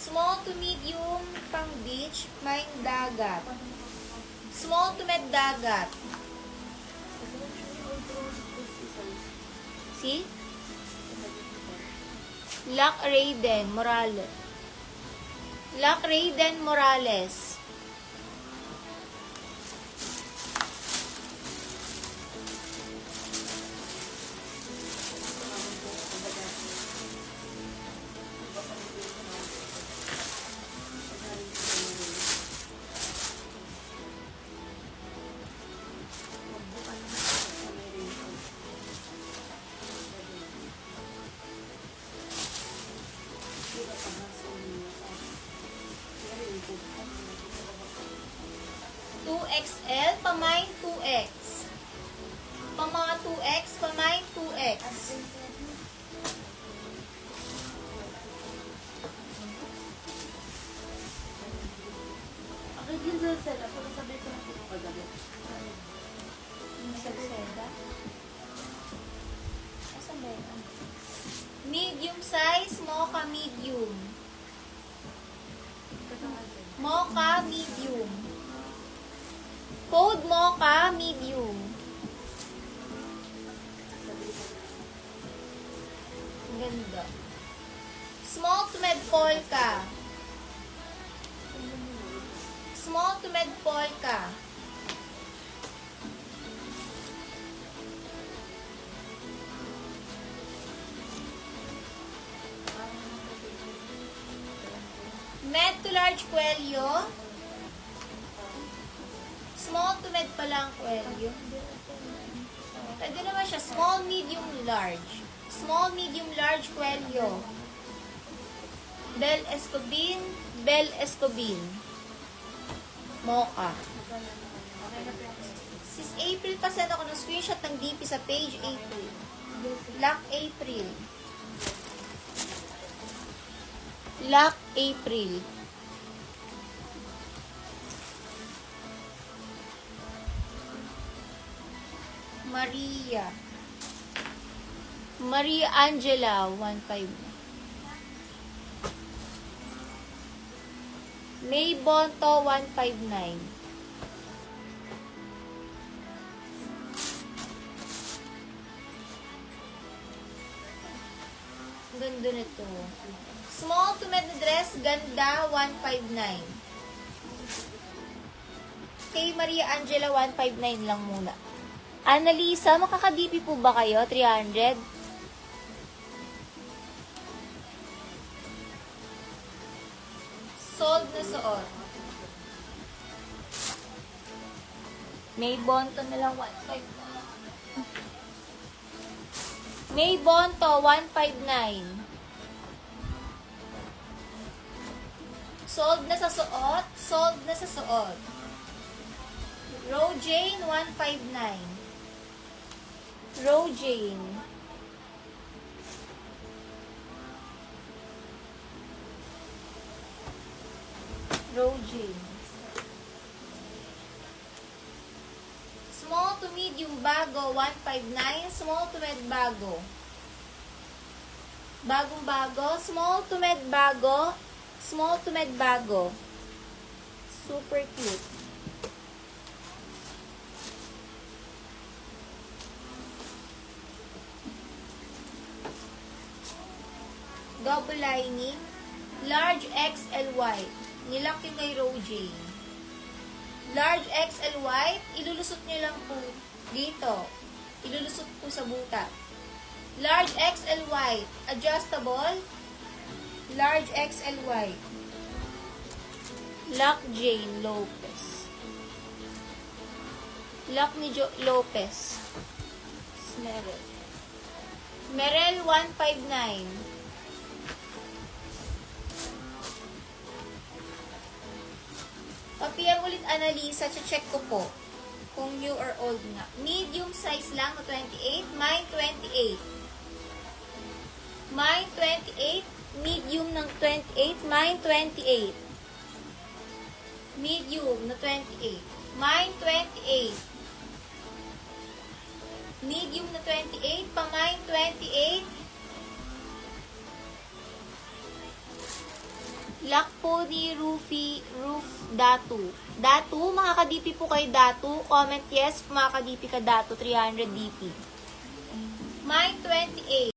Small to medium pang beach, may dagat. Small to med dagat. See? Lac Raiden Morales. Lac Raiden Morales. XL, pamay 2X. Pammga 2X, pamay 2X. Okay, din sa seda. Pero sabi ko na ito kagabi. Sa seda? Asan ba yun? Medium size, mocha medium. Mocha medium. Code mocha medium. Ang ganda. Small to med polka. Small to med polka. Med to large cuello. Small to med pa lang cuello. Pwede naman siya. Small, medium, large. Small, medium, large cuello. Bel Escobin. Bel Escobin. Mocha. Sis April, pasend ako ng screenshot ng DP sa page April. Lac April. Lac April. Maria. Maria Angela, 1.5. May Bonto, 159. Ganda nito. Small to med dress, ganda, 159. Kay Maria Angela, 159 lang muna. Annalisa, makaka-DP po ba kayo? 300? Sold na suot. May Bonto na lang 159. May Bonto 159. Sold na sa suot. Sold na sa suot. Rojane 159. Rojane. Rojane. Small to medium bago 159. Small to med bago. Bagong bago. Small to med bago. Small to med bago. Super cute. Double lining, large XL white. Nilak yung kay Rojane. Large XL white, ilulusot nyo lang po dito. Ilulusot po sa buta. Large XL white, adjustable. Large XL white. Lac Jane Lopez. Lac ni Lopez. Merel. Merel 159. PM ulit Annalisa, check ko po kung new or old nga. Medium size lang na 28, mine 28. Mine 28, medium ng 28, mine 28. Medium na 28. Mine 28. Medium na 28, pa mine 28. Lock po ni Roof Datu. Datu, mga ka-DP po kay Datu. Comment yes, mga ka-DP ka Datu, 300 DP. May 28.